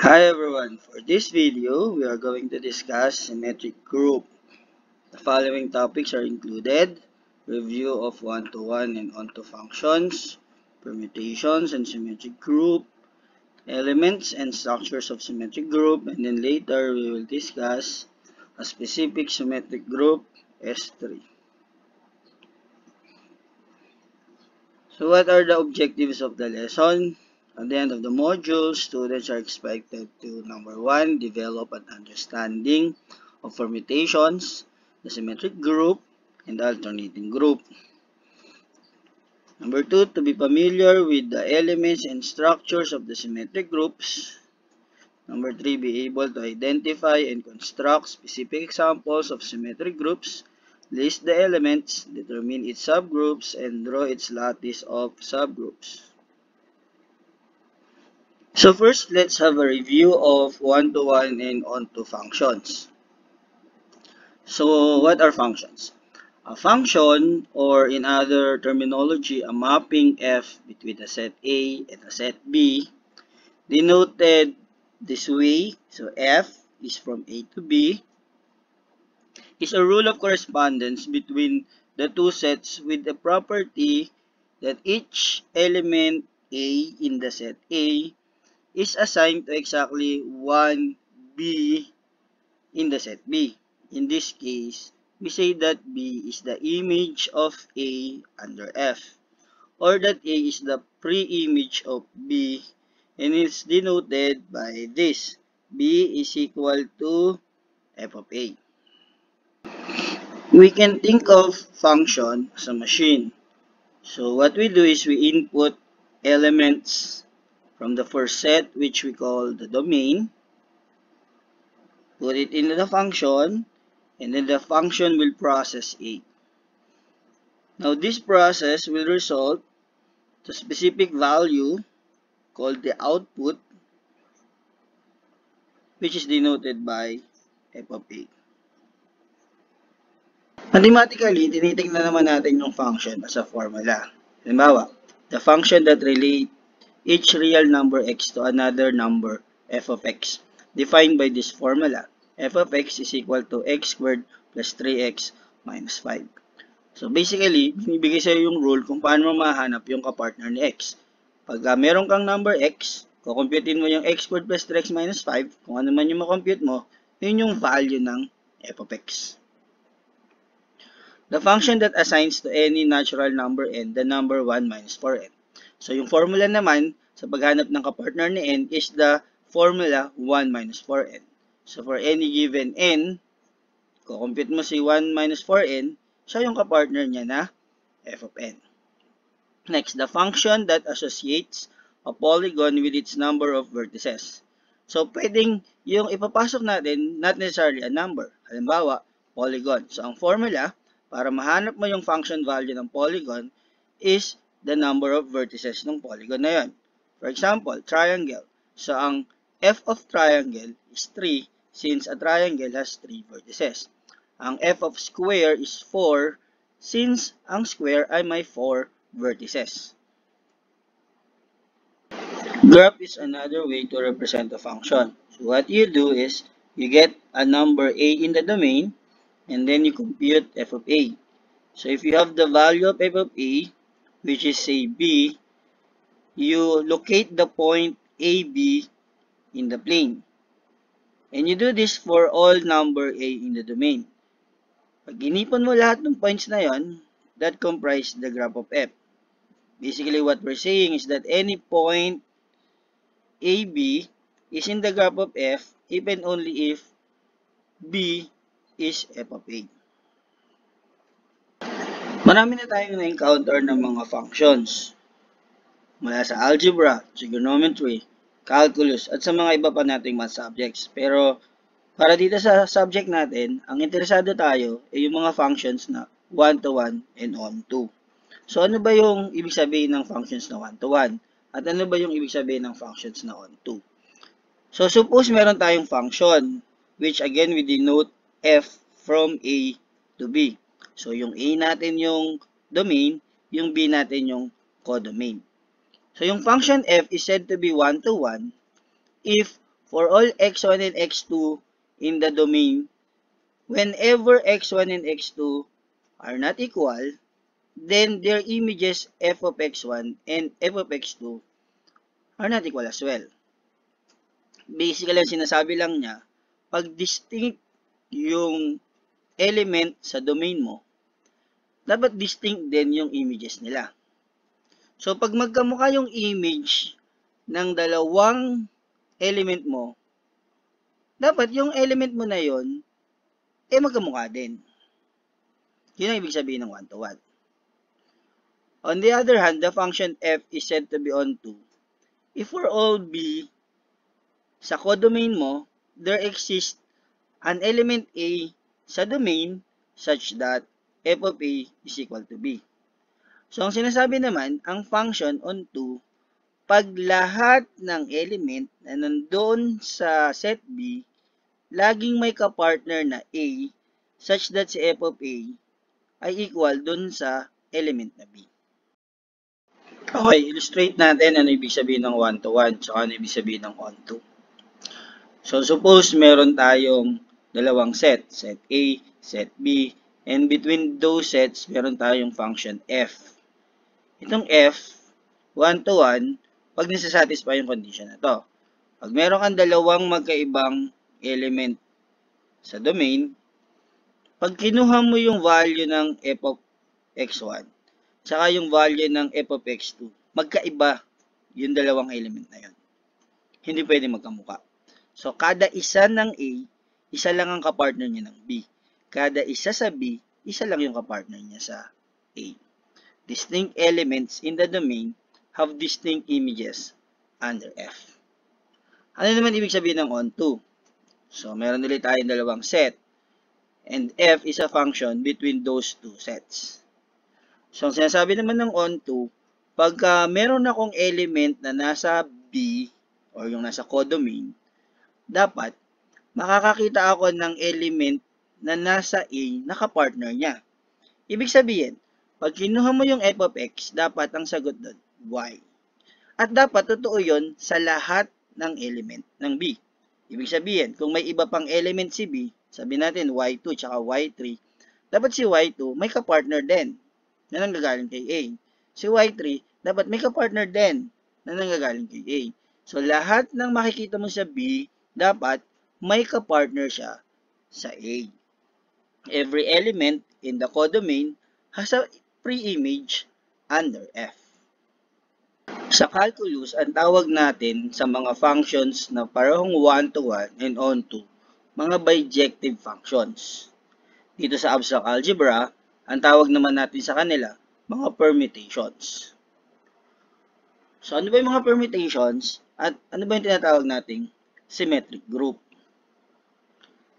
Hi everyone, for this video, we are going to discuss symmetric group. The following topics are included: review of one-to-one and onto functions, permutations and symmetric group, elements and structures of symmetric group, and then later we will discuss a specific symmetric group S3. So what are the objectives of the lesson? At the end of the module, students are expected to, number 1, develop an understanding of permutations, the symmetric group, and the alternating group. Number 2, to be familiar with the elements and structures of the symmetric groups. Number 3, be able to identify and construct specific examples of symmetric groups, list the elements, determine its subgroups, and draw its lattice of subgroups. So first, let's have a review of one-to-one and onto functions. So what are functions? A function, or in other terminology, a mapping F between a set A and a set B, denoted this way. So F is from A to B, is a rule of correspondence between the two sets with the property that each element A in the set A is assigned to exactly one B in the set B. In this case, we say that B is the image of A under F, or that A is the pre-image of B, and it's denoted by this: B is equal to F of A. We can think of function as a machine. So what we do is we input elements from the first set, which we call the domain, put it into the function, and then the function will process it. Now this process will result to a specific value called the output, which is denoted by f of a. Mathematically, tinitingnan naman natin yung function as a formula. Halimbawa, the function that relate each real number x to another number f of x, defined by this formula. F of x is equal to x squared plus 3x minus 5. So basically, binibigay sa'yo yung rule kung paano mo mahanap yung kapartner ni x. Pag meron kang number x, kukumputin mo yung x squared plus 3x minus 5, kung ano man yung makompute mo, yun yung value ng f of x. The function that assigns to any natural number n the number 1 minus 4n. So yung formula naman sa paghanap ng kapartner ni n is the formula 1 minus 4n. So for any given n, kukompute mo si 1 minus 4n, siya yung kapartner niya na f of n. Next, the function that associates a polygon with its number of vertices. So pwedeng yung ipapasok natin, not necessarily a number. Halimbawa, polygon. So ang formula para mahanap mo yung function value ng polygon is the number of vertices ng polygon na yun. For example, triangle. So ang f of triangle is 3 since a triangle has 3 vertices. Ang f of square is 4 since ang square ay may 4 vertices. Graph is another way to represent a function. So what you do is you get a number a in the domain, and then you compute f of a. So if you have the value of f of a, which is say b, you locate the point AB in the plane. And you do this for all number a in the domain. Pag inipon mo lahat ng points na yon, that comprise the graph of f. Basically, what we're saying is that any point AB is in the graph of f even only if b is f of a. Marami na tayong na-encounter ng mga functions mula sa algebra, trigonometry, calculus, at sa mga iba pa nating math subjects. Pero para dito sa subject natin, ang interesado tayo ay yung mga functions na one-to-one and onto. So ano ba yung ibig sabihin ng functions na one-to-one? At ano ba yung ibig sabihin ng functions na onto? So suppose meron tayong function, which again we denote f from A to B. So yung A natin yung domain, yung B natin yung codomain. So yung function f is said to be one-to-one if for all x1 and x2 in the domain, whenever x1 and x2 are not equal, then their images f of x1 and f of x2 are not equal as well. Basically, ang sinasabi lang niya, pag distinct yung element sa domain mo, dapat distinct din yung images nila. So, pag magkamukha yung image ng dalawang element mo, dapat yung element mo na yon magkamukha din. Yun ang ibig sabihin ng 1 to 1. On the other hand, the function f is said to be onto if for all b sa codomain mo, there exists an element a sa domain such that f of a is equal to b. So, ang sinasabi naman, ang function onto, pag lahat ng element na nandoon sa set B, laging may kapartner na A, such that si f of A ay equal dun sa element na B. Okay, illustrate natin ano ibig sabihin ng 1 to 1, tsaka ano ibig sabihin ng onto. So, suppose meron tayong dalawang set, set A, set B, and between those sets, meron tayong function f. Itong f, 1 to 1, pag nasa-satisfy yung condition na to. Pag meron kang dalawang magkaibang element sa domain, pag kinuha mo yung value ng f of x1, tsaka yung value ng f of x2, magkaiba yung dalawang element na yun. Hindi pwede magkamukha. So, kada isa ng A, isa lang ang kapartner niya ng B. Kada isa sa B, isa lang yung kapartner niya sa A. Distinct elements in the domain have distinct images under F. Ano naman ibig sabihin ng onto? So, meron ulit tayong dalawang set. And F is a function between those two sets. So, ang sinasabi naman ng onto, pagka meron akong element na nasa B, or yung nasa codomain, dapat makakakita ako ng element na nasa A na kapartner niya. Ibig sabihin, pag kinuha mo yung f of x, dapat ang sagot doon, y. At dapat totoo yun sa lahat ng element ng B. Ibig sabihin, kung may iba pang element si B, sabi natin y2 tsaka y3, dapat si y2 may kapartner din na nanggagaling kay A. Si y3, dapat may kapartner din na nanggagaling kay A. So, lahat ng makikita mo sa B, dapat may kapartner siya sa A. Every element in the codomain has a pre-image under F. Sa calculus, ang tawag natin sa mga functions na parehong 1 to 1 and onto, mga bijective functions. Dito sa abstract algebra, ang tawag naman natin sa kanila, mga permutations. So, ano ba yung mga permutations? At ano ba yung tinatawag nating symmetric group?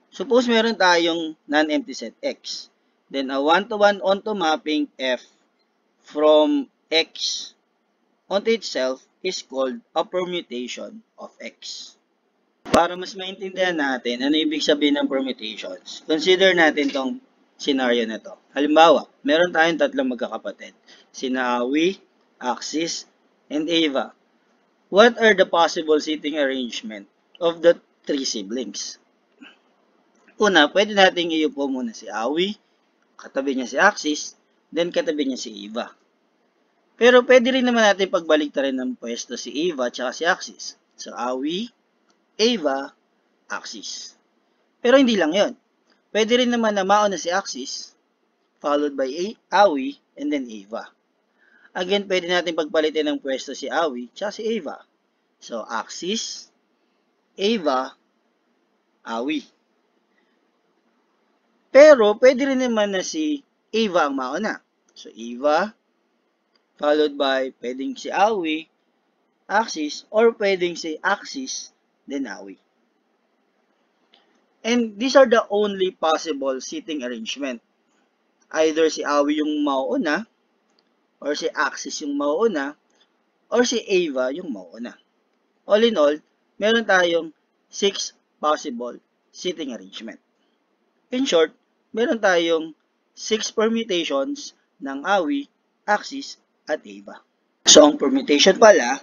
Suppose meron tayong non-empty set X. Then, a 1-to-1 onto mapping F from X onto itself is called a permutation of X. Para mas maintindihan natin ano ibig sabihin ng permutations, consider natin tong scenario na to. Halimbawa, meron tayong tatlong magkakapatid, sina Awi, Axis, and Ava. What are the possible seating arrangement of the three siblings? Una, pwede nating iupo muna si Awi, katabi niya si Axis, then katabi niya si Eva. Pero pwede rin naman natin pagbalik-tarin ng pwesto si Eva at si Axis. So, Awi, Eva, Axis. Pero hindi lang yon. Pwede rin naman na mauna si Axis, followed by Awi, and then Eva. Again, pwede natin pagpalitin ng pwesto si Awi at si Eva. So, Axis, Eva, Awi. Pero, pwede rin naman na si Eva ang mauna. So, Eva, followed by, pwedeng si Awi, Axis, or pwedeng si Axis, then Awi. And these are the only possible seating arrangement. Either si Awi yung mauna, or si Axis yung mauna, or si Eva yung mauna. All in all, meron tayong 6 possible seating arrangement. In short, meron tayong 6 permutations ng Awi, Axis, at Eva. So, ang permutation pala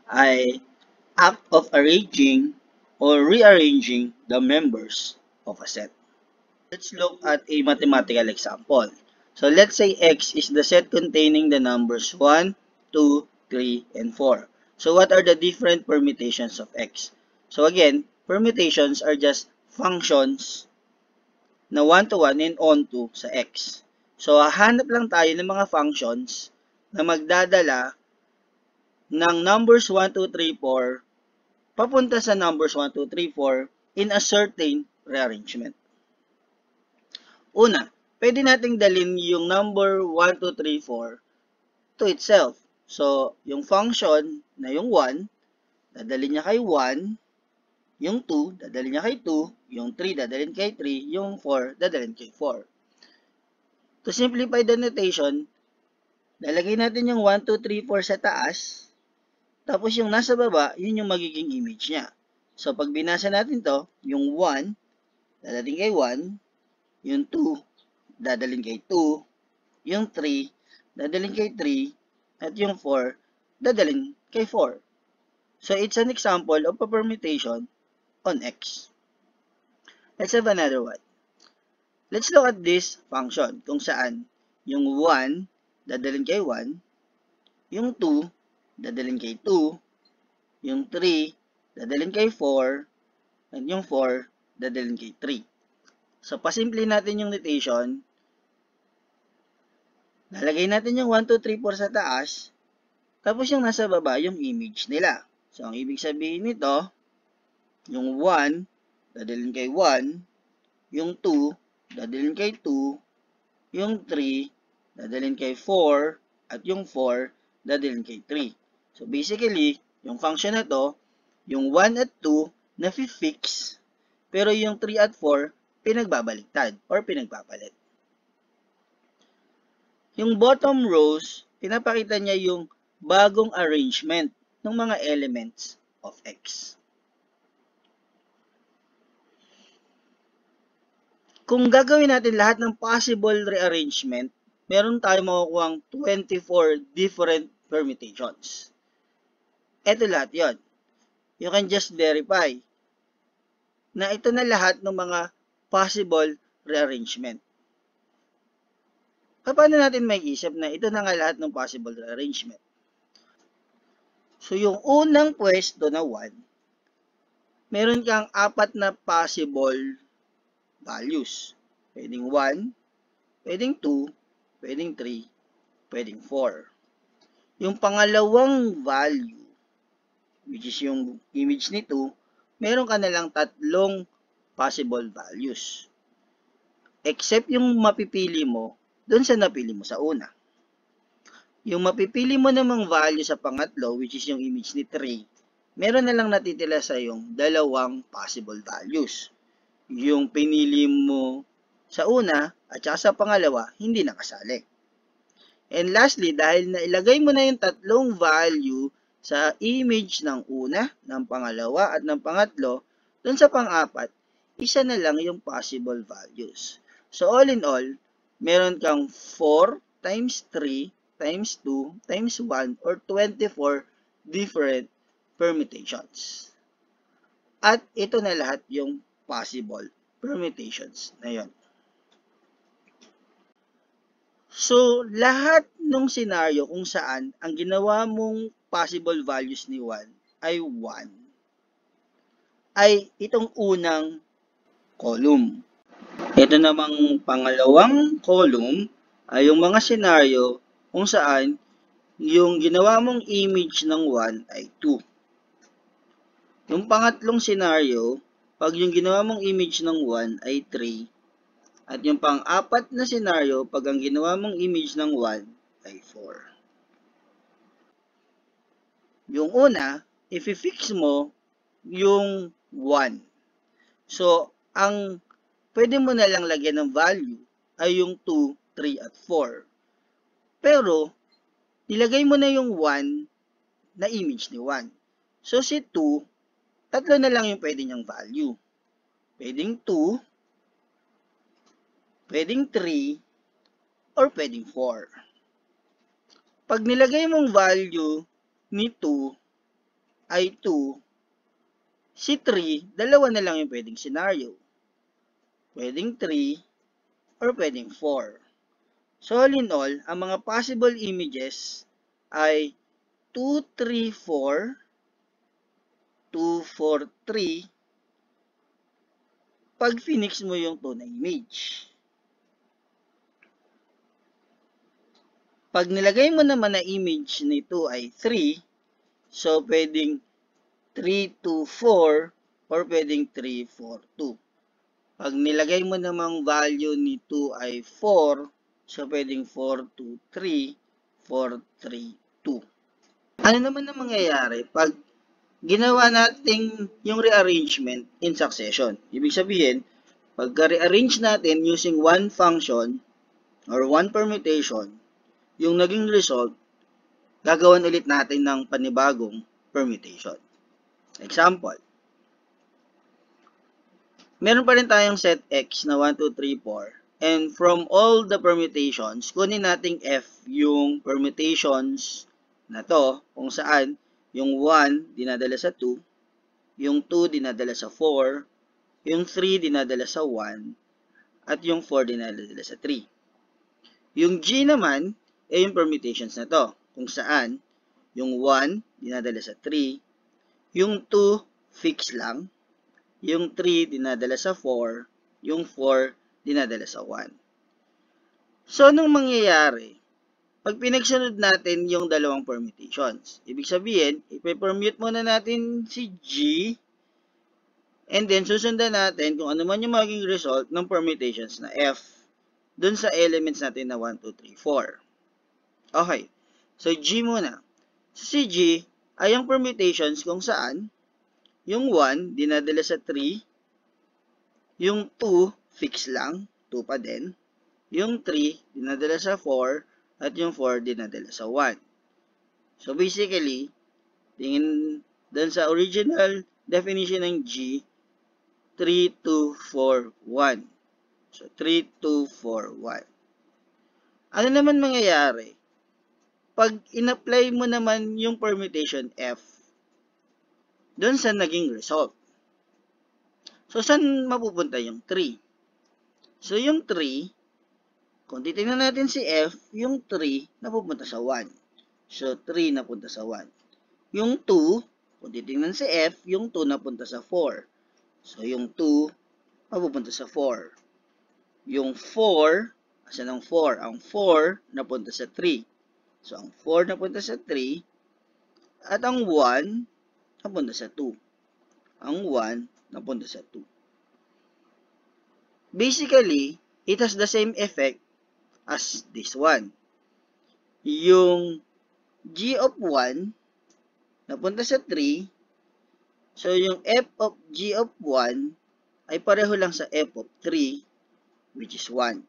ay act of arranging or rearranging the members of a set. Let's look at a mathematical example. So let's say X is the set containing the numbers 1, 2, 3, and 4. So what are the different permutations of X? So again, permutations are just functions na 1 to 1 and on to sa X. So hahanap lang tayo ng mga functions na magdadala ng numbers 1, 2, 3, 4 papunta sa numbers 1, 2, 3, 4 in a certain rearrangement. Una, pwede nating dalhin yung number 1, 2, 3, 4 to itself. So, yung function na yung 1, dadalhin niya kay 1, yung 2, dadalhin niya kay 2, yung 3, dadalhin kay 3, yung 4, dadalhin kay 4. To simplify the notation, lalagay natin yung 1, 2, 3, 4 sa taas, tapos yung nasa baba, yun yung magiging image niya. So, pag binasa natin to, yung 1, dadalhin kay 1, yung 2, dadalhin kay 2, yung 3, dadalhin kay 3, at yung 4, dadalhin kay 4. So, it's an example of a permutation on X. Let's have another one. Let's look at this function kung saan yung 1, dadalhin kay 1, yung 2, dadalhin kay 2, yung 3, dadalhin kay 4, at yung 4, dadalhin kay 3. So, pasimple natin yung notation. Lalagay natin yung 1, 2, 3, 4 sa taas. Tapos yung nasa baba, yung image nila. So, ang ibig sabihin nito, yung 1, dadalhin kay 1. Yung 2, dadalhin kay 2. Yung 3, dadalhin kay 4. At yung 4, dadalhin kay 3. So, basically, yung function na to, yung 1 at 2, na-fix. Pero yung 3 at 4, pinagbabaliktad or pinagpapalit. Yung bottom rows, pinapakita niya yung bagong arrangement ng mga elements of X. Kung gagawin natin lahat ng possible rearrangement, meron tayong makukuhang 24 different permutations. Ito lahat yon. You can just verify na ito na lahat ng mga possible rearrangement. Paano natin may isip na ito na nga lahat ng possible rearrangement? So, yung unang pwesto na 1, meron kang 4 na possible values. Pwedeng 1, pwedeng 2, pwedeng 3, pwedeng 4. Yung pangalawang value, which is yung image ni 2, meron ka na lang 3 possible values. Except yung mapipili mo doon sa napili mo sa una. Yung mapipili mo namang value sa pangatlo, which is yung image ni 3, meron na lang natitila sa yung 2 possible values. Yung pinili mo sa una at saka sa pangalawa, hindi nakasali. And lastly, dahil nailagay mo na yung 3 value sa image ng una, ng pangalawa at ng pangatlo, dun sa pang-4, isa na lang yung possible values. So all in all, meron kang 4 times 3 times 2 times 1 or 24 different permutations. At ito na lahat yung possible permutations na yon. So, lahat ng senaryo kung saan ang ginawa mong possible values ni 1 ay 1, ay itong unang column. Ito namang pangalawang column ay yung mga senaryo kung saan yung ginawa mong image ng 1 ay 2. Yung pangatlong senaryo, pag yung ginawa mong image ng 1 ay 3. At yung pang-4 na senaryo, pag ang ginawa mong image ng 1 ay 4. Yung una, i-fix mo yung 1. So, ang pwede mo na lang lagyan ng value ay yung 2, 3, at 4. Pero, nilagay mo na yung 1 na image ni 1. So, si 2, 3 na lang yung pwede niyang value. Pwedeng 2, pwedeng 3, or pwedeng 4. Pag nilagay mong value ni 2 ay 2, Si 3, dalawa na lang yung pwedeng scenario. Pwedeng 3 or pwedeng 4. So, all in all, ang mga possible images ay 2, 3, 4, 2, 4, 3, pag finix mo yung 2 na image. Pag nilagay mo naman na image nito ay 3, so pwedeng 3, 2, 4, or pwedeng 3, 4, 2. Pag nilagay mo namang value ni 2 ay 4, so pwedeng 4, 2, 3, 4, 3, 2. Ano naman ang mangyayari pag ginawa natin yung rearrangement in succession? Ibig sabihin, pagka-rearrange natin using one function or one permutation, yung naging result, gagawan ulit natin ng panibagong permutation. Example, meron pa rin tayong set X na 1, 2, 3, 4. And from all the permutations, kunin nating F yung permutations na to, kung saan yung 1 dinadala sa 2, yung 2 dinadala sa 4, yung 3 dinadala sa 1, at yung 4 dinadala sa 3. Yung G naman, ay yung permutations na to, kung saan yung 1 dinadala sa 3, yung 2 fix lang, yung 3 dinadala sa 4, yung 4 dinadala sa 1. So, anong mangyayari? Pag pinagsunod natin yung dalawang permutations, ibig sabihin, ipe-permute muna natin si G, and then susundan natin kung ano man yung maging result ng permutations na F dun sa elements natin na 1, 2, 3, 4. Okay. So, G muna. So, si G ay yung permutations kung saan yung 1 dinadala sa 3, yung 2 fix lang, 2 pa din, yung 3 dinadala sa 4, at yung 4 dinadala sa 1. So, basically, tingin dun sa original definition ng G, 3, 2, 4, 1. So, 3, 2, 4, 1. Ano naman mangyayari? Pag in-apply mo naman yung permutation F dun sa naging result. So, saan mapupunta yung 3? So, yung 3, kung titignan natin si F, yung 3 napupunta sa 1. So, 3 napunta sa 1. Yung 2, kung titignan si F, yung 2 napunta sa 4. So, yung 2 mapupunta sa 4. Yung 4, asan ang 4? Ang 4 napunta sa 3. So, ang 4 napunta sa 3, at ang 1 napunta sa 2. Ang 1 napunta sa 2. Basically, it has the same effect as this one. Yung G of 1 napunta sa 3, so yung F of G of 1 ay pareho lang sa F of 3, which is 1.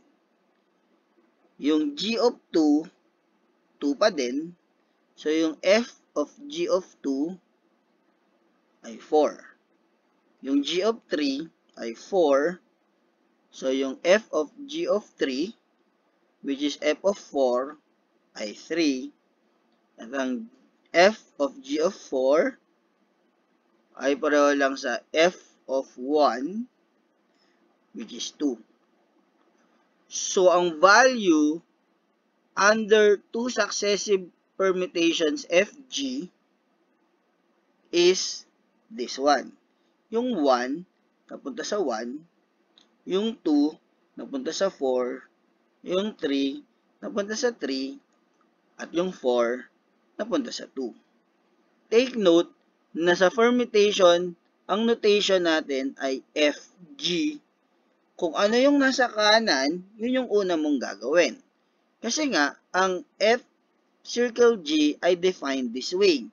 Yung G of 2, 2 pa din. So, yung F of G of 2 ay 4. Yung G of 3 ay 4. So, yung F of G of 3, which is F of 4, ay 3. At ang F of G of 4 ay pareho lang sa F of 1, which is 2. So, ang value under two successive permutations FG is this one. Yung 1 napunta sa 1, yung 2 napunta sa 4, yung 3 napunta sa 3, at yung 4 napunta sa 2. Take note na sa permutation, ang notation natin ay FG. Kung ano yung nasa kanan, yun yung una mong gagawin. Kasi nga, ang F circle G ay defined this way.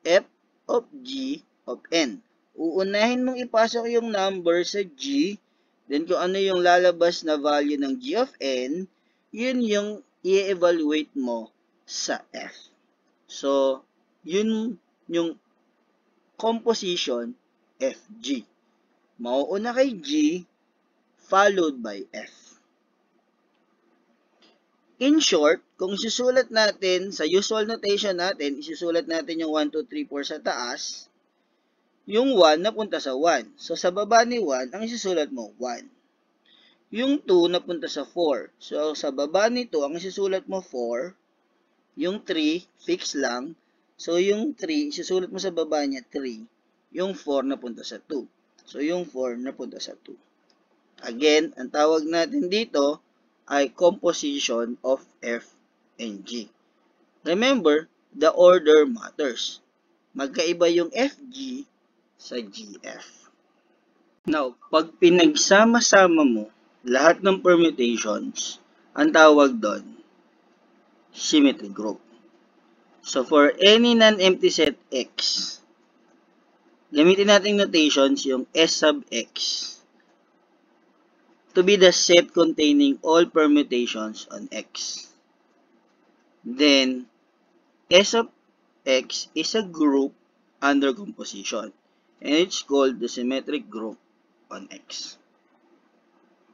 F of G of N. Uunahin mong ipasok yung number sa G, then kung ano yung lalabas na value ng G of N, yun yung i-evaluate mo sa F. So, yun yung composition FG. Mauuna kay G, followed by F. In short, kung isusulat natin sa usual notation natin, isusulat natin yung 1, 2, 3, 4 sa taas, yung 1 napunta sa 1. So, sa baba ni 1, ang isusulat mo, 1. Yung 2 napunta sa 4. So, sa baba ni 2, ang isusulat mo, 4. Yung 3, fix lang. So, yung 3, isusulat mo sa baba niya, 3. Yung 4 napunta sa 2. So, yung 4 napunta sa 2. Again, ang tawag natin dito ay composition of F and G. Remember, the order matters. Magkaiba yung FG sa GF. Now, pag pinagsama-sama mo lahat ng permutations, ang tawag doon, symmetry group. So, for any non-empty set X, gamitin natin notations yung S sub X to be the set containing all permutations on X. Then, S of X is a group under composition, and it's called the symmetric group on X.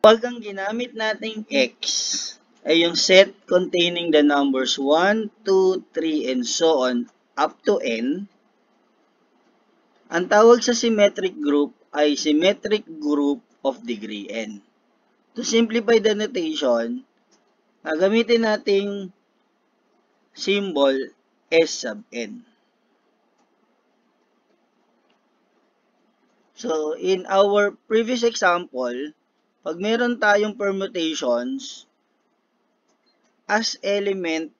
Pag ang ginamit nating X ay yung set containing the numbers 1, 2, 3, and so on up to N, ang tawag sa symmetric group ay symmetric group of degree N. To simplify the notation, gamitin nating symbol S sub N. So, in our previous example, pag meron tayong permutations as element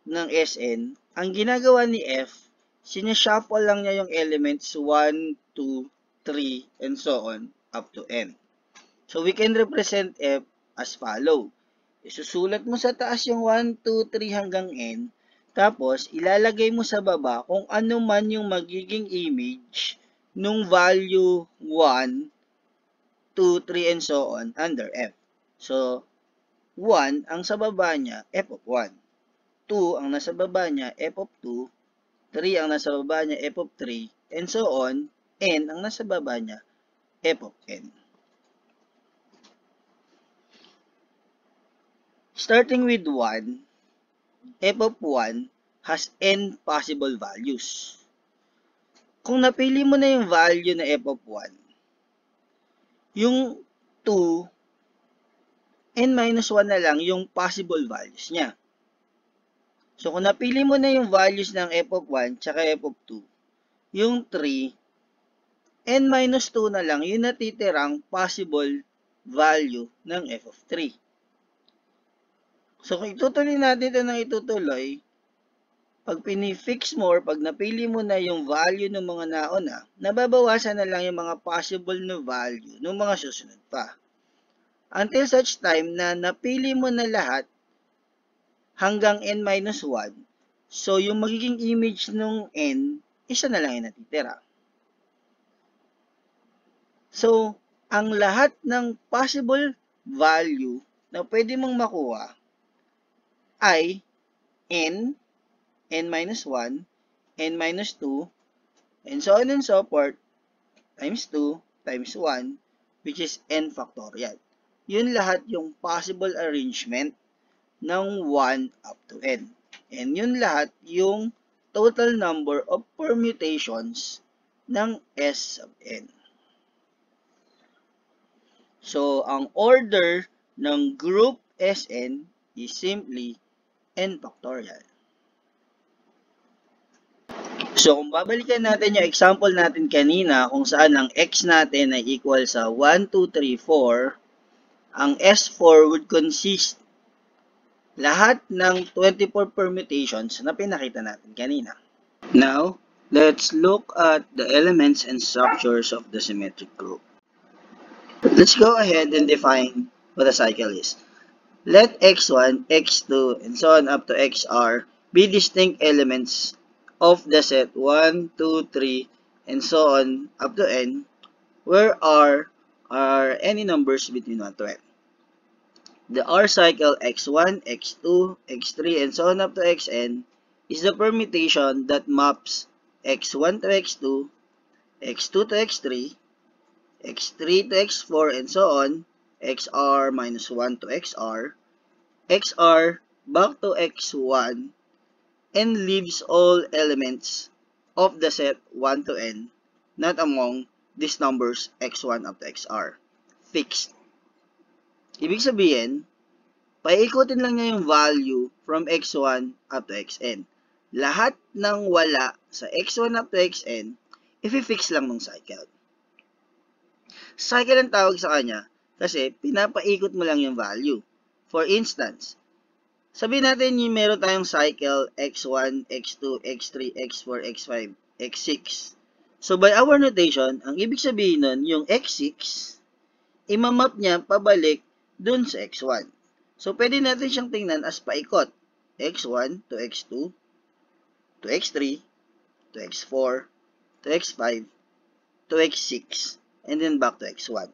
ng Sn, ang ginagawa ni F, sinashuffle lang niya yung elements 1, 2, 3, and so on up to N. So, we can represent F as follow. Isusulat mo sa taas yung 1, 2, 3 hanggang N, tapos ilalagay mo sa baba kung ano man yung magiging image nung value 1, 2, 3, and so on under F. So, 1, ang sa baba niya, F of 1. 2, ang nasa baba niya, F of 2. 3, ang nasa baba niya, F of 3. And so on, N, ang nasa baba niya, F of N. Starting with 1, F of 1 has N possible values. Kung napili mo na yung value na F of 1, yung 2, N minus 1 na lang yung possible values niya. So, kung napili mo na yung values ng F of 1 tsaka F of 2, yung 3, N minus 2 na lang yung natitirang possible value ng F of 3. So, kung itutuloy natin ito ng itutuloy, pag pinifix mo or pag napili mo na yung value ng mga nauna, nababawasan na lang yung mga possible na value ng mga susunod pa. Until such time na napili mo na lahat hanggang N minus 1, so yung magiging image ng N, isa na lang yung natitira. So, ang lahat ng possible value na pwede mong makuha ay N, N minus 1, N minus 2, and so on and so forth, times 2, times 1, which is N factorial. Yun lahat yung possible arrangement ng 1 up to N. And yun lahat yung total number of permutations ng S sub N. So, ang order ng group Sn is simply N factorial. So, kung babalikan natin yung example natin kanina kung saan ang x natin ay equal sa 1, 2, 3, 4, ang S4 would consist lahat ng 24 permutations na pinakita natin kanina. Now, let's look at the elements and structures of the symmetric group. Let's go ahead and define what a cycle is. Let x1, x2, and so on up to xr be distinct elements of the set 1, 2, 3, and so on up to n, where r are any numbers between 1 to n. The r cycle x1, x2, x3, and so on up to xn is the permutation that maps x1 to x2, x2 to x3, x3 to x4, and so on, xr minus 1 to xr, xr back to x1, and leaves all elements of the set 1 to n not among these numbers x1 up to xr. Fixed. Ibig sabihin, paikutin lang niya yung value from x1 up to xn. Lahat ng wala sa x1 up to xn, i-fix lang ng cycle. Cycle ang tawag sa kanya kasi pinapaikot mo lang yung value. For instance, sabihin natin yung meron tayong cycle x1, x2, x3, x4, x5, x6. So by our notation, ang ibig sabihin nun, yung x6, imamap niya pabalik dun sa x1. So pwede natin siyang tingnan as paikot. x1 to x2, to x3, to x4, to x5, to x6, and then back to x1.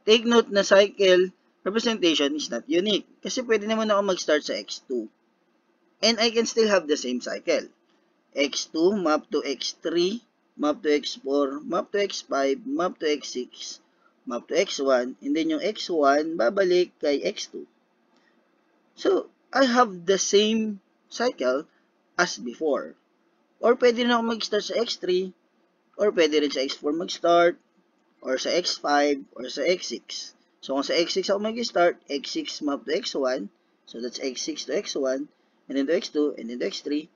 Take note na cycle representation is not unique kasi pwede naman ako mag-start sa x2 and I can still have the same cycle. x2 map to x3, map to x4, map to x5, map to x6, map to x1, and then yung x1 babalik kay x2. So, I have the same cycle as before. Or pwede na ako mag-start sa x3, or pwede rin sa x4 mag-start, or sa x5, or sa x6. So, kung sa x6 ako mag-start, x6 map to x1, so that's x6 to x1, and then to x2, and then to x3,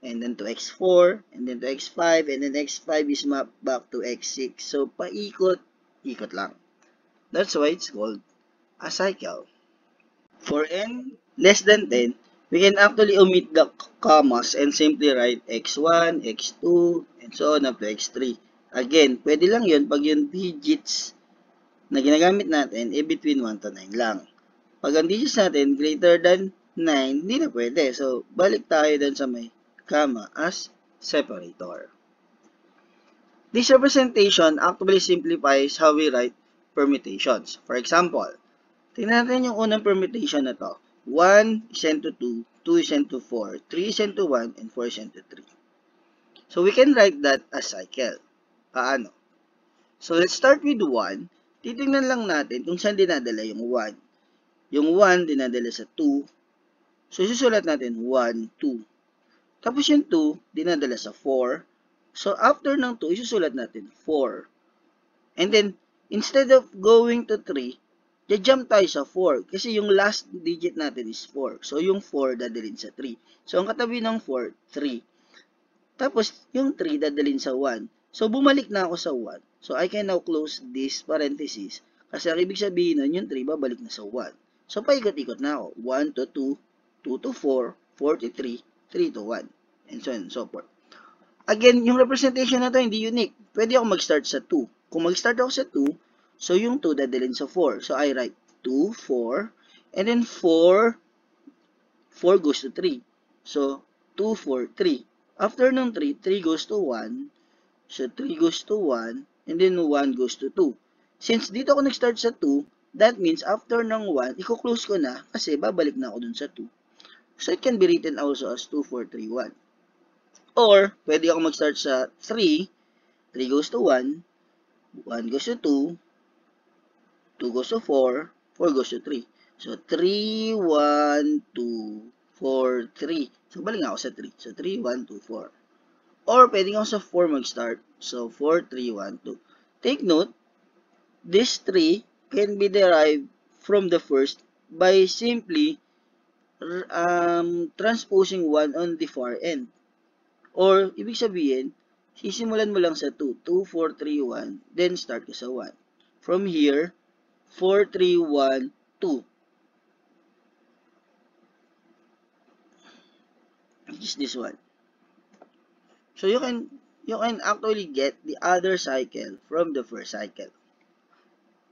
and then to x4, and then to x5, and then x5 is mapped back to x6. So, paikot-ikot lang. That's why it's called a cycle. For n less than 10, we can actually omit the commas and simply write x1, x2, and so on up to x3. Again, pwede lang yun pag yung digits na ginagamit natin between 1 to 9 lang. Pag ang digits natin greater than 9, hindi na pwede. So, balik tayo dun sa may comma as separator. This representation actually simplifies how we write permutations. For example, tingnan natin yung unang permutation na to. 1 is into 2, 2 is into 4, 3 is into 1, and 4 is into 3. So, we can write that as cycle. Paano? So, let's start with 1. Titingnan lang natin kung saan dinadala yung 1. Yung 1 dinadala sa 2. So, susulat natin 1, 2. Tapos yung 2 dinadala sa 4. So, after ng 2, isusulat natin 4. And then, instead of going to 3, jump tayo sa 4 kasi yung last digit natin is 4. So, yung 4 dadalhin sa 3. So, ang katabi ng 4, 3. Tapos, yung 3 dadalhin sa 1. So, bumalik na ako sa 1. So, I can now close this parenthesis kasi ang ibig sabihin nun, yung 3 babalik na sa 1. So, paikot-ikot na ako. 1 to 2, 2 to 4, 4 to 3, 3 to 1, and so on and so forth. Again, yung representation na to hindi unique. Pwede ako mag-start sa 2. Kung mag-start ako sa 2, so, yung 2 dadalhin sa 4. So, I write 2, 4, and then 4 goes to 3. So, 2, 4, 3. After ng 3, 3 goes to 1. So, 3 goes to 1, and then 1 goes to 2. Since dito ako nag-start sa 2, that means after ng 1, i-close ko na kasi babalik na ako dun sa 2. So, it can be written also as 2, 4, 3, 1. Or, pwede ako mag-start sa 3. 3 goes to 1. 1 goes to 2. 2 goes to 4, 4 goes to 3. So, 3, 1, 2, 4, 3. So, balik nga ako sa 3. So, 3, 1, 2, 4. Or, pwede nga ako sa 4 mag-start. So, 4, 3, 1, 2. Take note, this 3 can be derived from the first by simply transposing 1 on the far end. Or, ibig sabihin, sisimulan mo lang sa 2. 2, 4, 3, 1. Then, start ka sa 1. From here, 4, 3, 1, 2. Which is this one. So you can actually get the other cycle from the first cycle.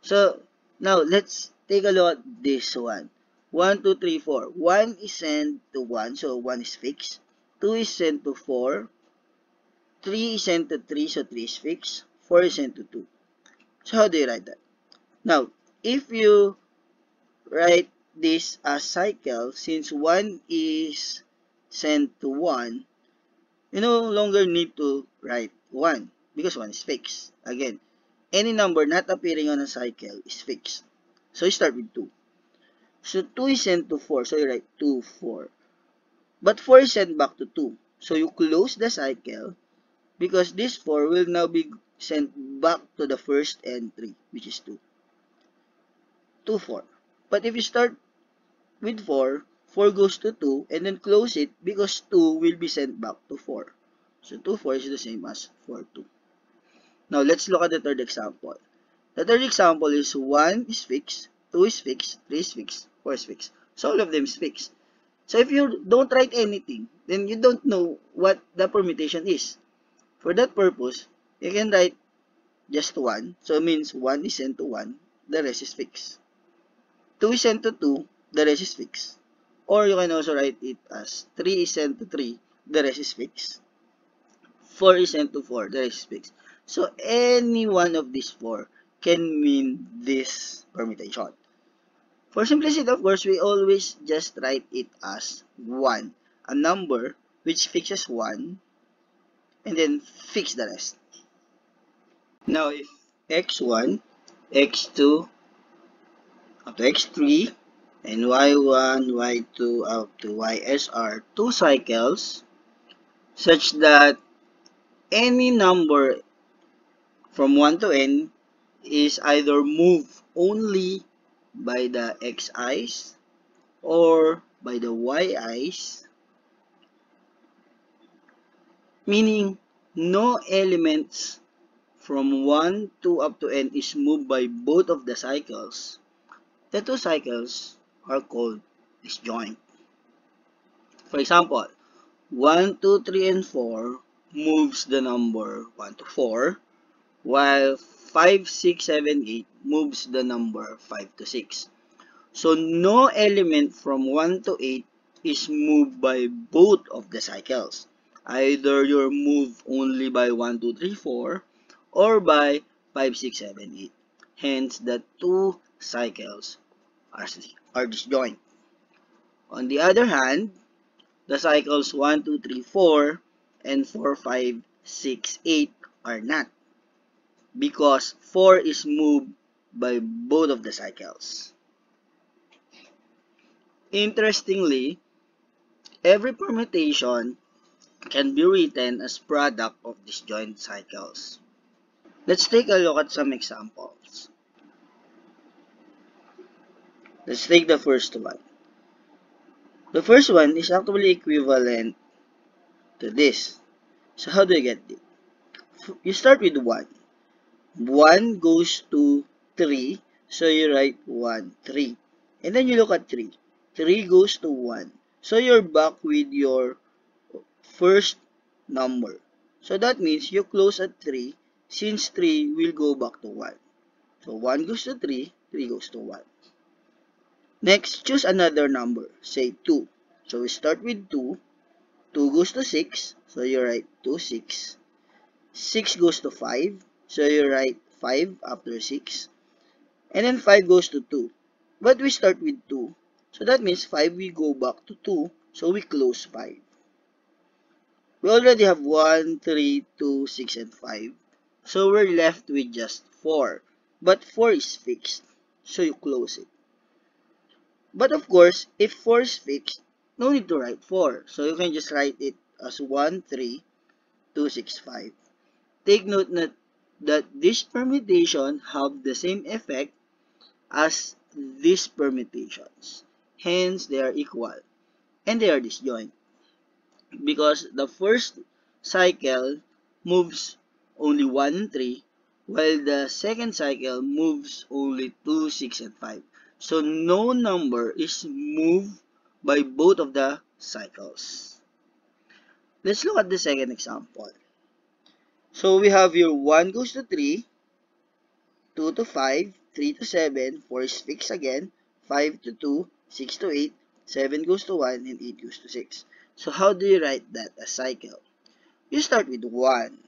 So now let's take a look at this one. 1, 2, 3, 4. 1 is sent to 1, so 1 is fixed. 2 is sent to 4. 3 is sent to 3, so 3 is fixed. 4 is sent to 2. So how do you write that? Now, if you write this as cycle, since 1 is sent to 1, you no longer need to write 1 because 1 is fixed. Again, any number not appearing on a cycle is fixed. So you start with 2. So 2 is sent to 4, so you write 2, 4. But 4 is sent back to 2. So you close the cycle because this 4 will now be sent back to the first entry, which is 2. 2, 4. But if you start with 4, 4 goes to 2, and then close it because 2 will be sent back to 4. So 2, 4 is the same as 4, 2. Now, let's look at the third example. The third example is 1 is fixed, 2 is fixed, 3 is fixed, 4 is fixed. So all of them is fixed. So if you don't write anything, then you don't know what the permutation is. For that purpose, you can write just 1. So it means 1 is sent to 1, the rest is fixed. 2 is sent to 2, the rest is fixed. Or you can also write it as 3 is sent to 3, the rest is fixed. 4 is sent to 4, the rest is fixed. So any one of these 4 can mean this permutation. For simplicity, of course, we always just write it as 1, a number which fixes 1, and then fix the rest. Now, if x1, x2, up to x3, and y1, y2, up to ys are 2 cycles, such that any number from 1 to n is either moved only by the xi's or by the yi's, meaning no elements from 1 to up to n is moved by both of the cycles, the 2 cycles are called disjoint. For example, 1, 2, 3, and 4 moves the number 1 to 4, while 5, 6, 7, 8 moves the number 5 to 6. So no element from 1 to 8 is moved by both of the cycles. Either you're moved only by 1, 2, 3, 4 or by 5, 6, 7, 8. Hence, the 2 cycles are disjoint. On the other hand, the cycles 1, 2, 3, 4 and 4, 5, 6, 8 are not, because 4 is moved by both of the cycles. Interestingly, every permutation can be written as product of disjoint cycles. Let's take a look at some examples. Let's take the first one. The first one is actually equivalent to this. So how do you get it? You start with 1. 1 goes to 3, so you write 1, 3. And then you look at 3. 3 goes to 1. So you're back with your first number. So that means you close at 3, since 3 will go back to 1. So 1 goes to 3, 3 goes to 1. Next, choose another number, say 2. So we start with 2. 2 goes to 6, so you write 2, 6. 6 goes to 5, so you write 5 after 6. And then 5 goes to 2. But we start with 2. So that means 5 we go back to 2, so we close 5. We already have 1, 3, 2, 6, and 5. So we're left with just 4. But 4 is fixed, so you close it. But of course, if 4 is fixed, no need to write 4. So you can just write it as 1, 3, 2, 6, 5. Take note that this permutation have the same effect as these permutations. Hence, they are equal. And they are disjoint. Because the first cycle moves only 1 and 3, while the second cycle moves only 2, 6, and 5. So no number is moved by both of the cycles. Let's look at the second example. So we have here 1 goes to 3, 2 to 5, 3 to 7, 4 is fixed again, 5 to 2, 6 to 8, 7 goes to 1, and 8 goes to 6. So how do you write that as cycle? You start with 1,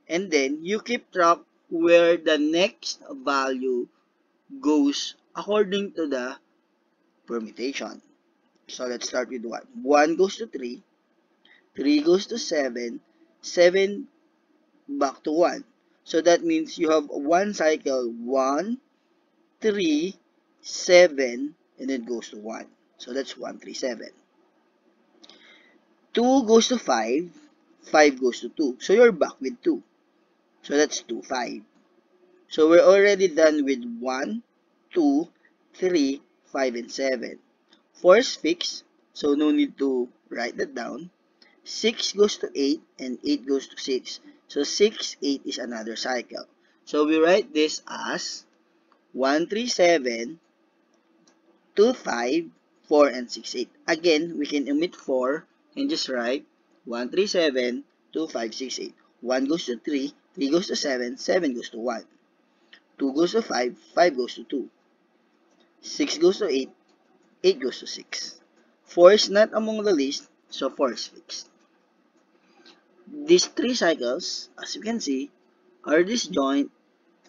and then you keep track where the next value goes according to the permutation. So let's start with 1. 1 goes to 3, 3 goes to 7, 7 back to 1. So that means you have one cycle, 1, 3, 7, and it goes to 1. So that's 1, 3, 7. 2 goes to 5, 5 goes to 2. So you're back with 2. So that's 2, 5. So we're already done with 1, 2, 3, 5, and 7. 4 is fixed, so no need to write that down. 6 goes to 8, and 8 goes to 6. So 6, 8 is another cycle. So we write this as 1, 3, 7, 2, 5, 4, and 6, 8. Again, we can omit 4 and just write 1, 3, 7, 2, 5, 6, 8. 1 goes to 3, 3 goes to 7, 7 goes to 1. 2 goes to 5, 5 goes to 2. 6 goes to 8, 8 goes to 6. 4 is not among the list, so 4 is fixed. These 3 cycles, as you can see, are disjoint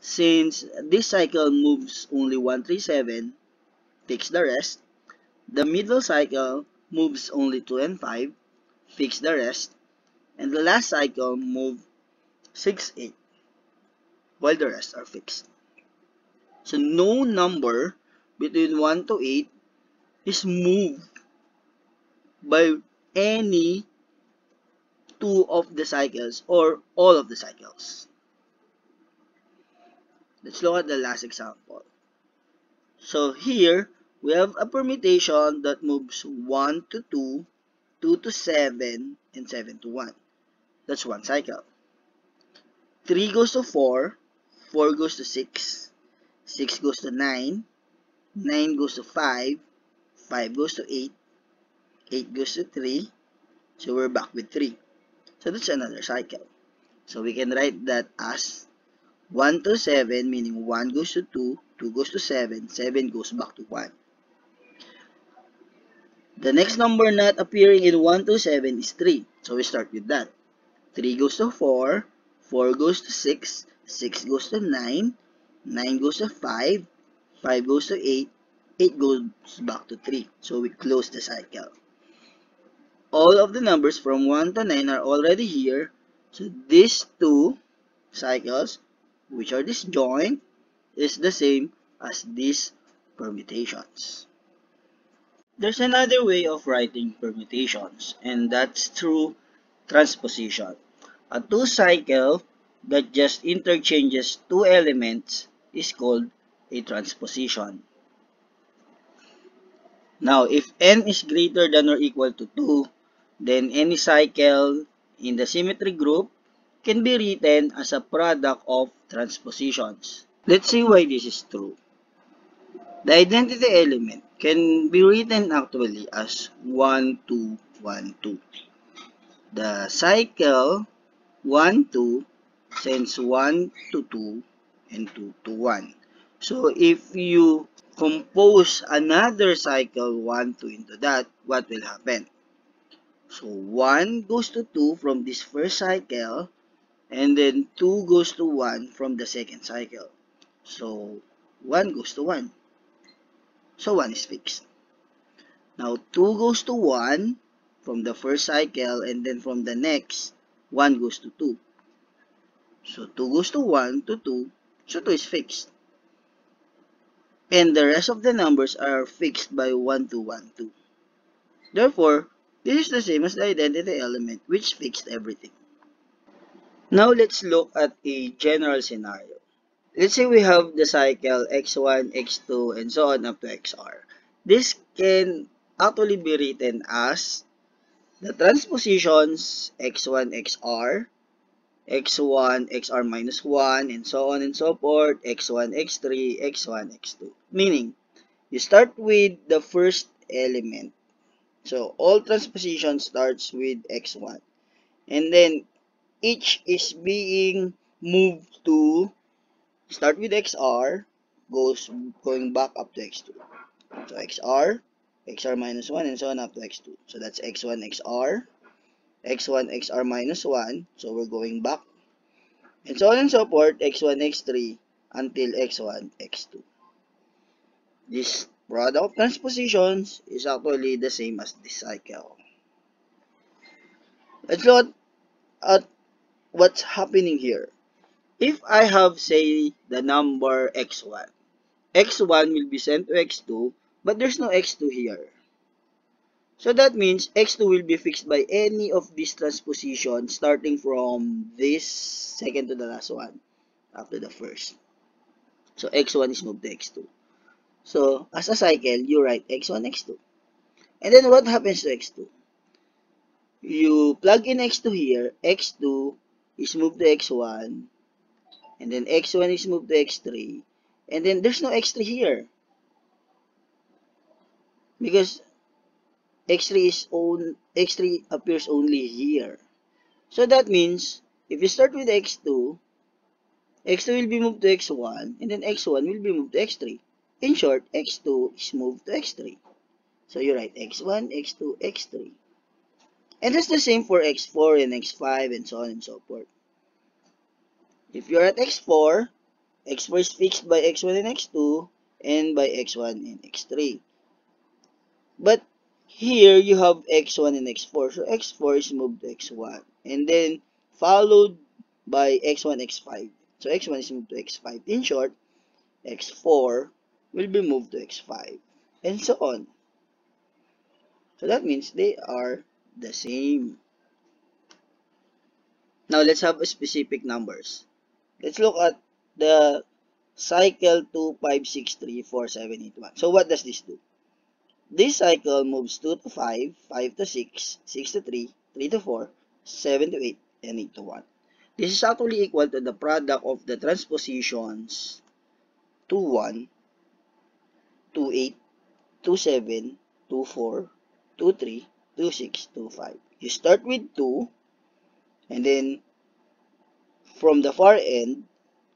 since this cycle moves only 1, 3, 7, fix the rest. The middle cycle moves only 2 and 5, fix the rest. And the last cycle moves 6, 8, while the rest are fixed. So no number between 1 to 8 is moved by any two of the cycles or all of the cycles. Let's look at the last example. So here, we have a permutation that moves 1 to 2, 2 to 7, and 7 to 1. That's one cycle. 3 goes to 4, 4 goes to 6, 6 goes to 9, 9 goes to 5, 5 goes to 8, 8 goes to 3, so we're back with 3. So that's another cycle. So we can write that as 1 to 7, meaning 1 goes to 2, 2 goes to 7, 7 goes back to 1. The next number not appearing in 1 to 7 is 3. So we start with that. 3 goes to 4, 4 goes to 6, 6 goes to 9, 9 goes to 5, 5 goes to 8, 8 goes back to 3. So we close the cycle. All of the numbers from 1 to 9 are already here. So these two cycles, which are disjoint, is the same as these permutations. There's another way of writing permutations, and that's through transposition. A two-cycle that just interchanges two elements is called a transposition. Now, if n is greater than or equal to 2, then any cycle in the symmetry group can be written as a product of transpositions. Let's see why this is true. The identity element can be written actually as 1, 2, 1, 2. The cycle 1, 2 sends 1 to 2 and 2 to 1. So if you compose another cycle 1, 2 into that, what will happen? So 1 goes to 2 from this first cycle, and then 2 goes to 1 from the second cycle. So 1 goes to 1. So 1 is fixed. Now 2 goes to 1 from the first cycle, and then from the next, 1 goes to 2. So 2 goes to 1 to 2, so 2 is fixed. And the rest of the numbers are fixed by 1, 2, 1, 2. Therefore, this is the same as the identity element, which fixed everything. Now let's look at a general scenario. Let's say we have the cycle x1, x2, and so on up to xr. This can actually be written as the transpositions x1, xr, x1, xr minus 1, and so on and so forth, x1, x3, x1, x2. Meaning, you start with the first element. So, all transposition starts with x1. And then, each is being moved to start with xr, going back up to x2. So, xr minus 1, and so on up to x2. So, that's x1, xr, x1, xr minus 1. So, we're going back. And so on and so forth, x1, x3, until x1, x2. This product of transpositions is actually the same as this cycle. Let's look at what's happening here. If I have, say, the number x1, x1 will be sent to x2, but there's no x2 here. So that means x2 will be fixed by any of these transpositions starting from this second to the last one after the first. So x1 is moved to x2. So as a cycle, you write x1, x2. And then what happens to x2? You plug in x2 here, x2 is moved to x1, and then x1 is moved to x3, and then there's no x3 here because x3 appears only here. So that means if you start with x2, x2 will be moved to x1, and then x1 will be moved to x3. In short, x2 is moved to x3. So you write x1, x2, x3. And that's the same for x4 and x5 and so on and so forth. If you're at x4, x4 is fixed by x1 and x2 and by x1 and x3. But here you have x1 and x4. So x4 is moved to x1 and then followed by x1, x5. So x1 is moved to x5. In short, x4 will be moved to x5 and so on. So that means they are the same. Now let's have specific numbers. Let's look at the cycle 2, 5, 6, 3, 4, 7, 8, 1. So what does this do? This cycle moves 2 to 5, 5 to 6, 6 to 3, 3 to 4, 7 to 8, and 8 to 1. This is actually equal to the product of the transpositions 2, 1, 2, 8, 2, 7, 2, 4, 2, 3, 2, 6, 2, 5. You start with 2, and then from the far end,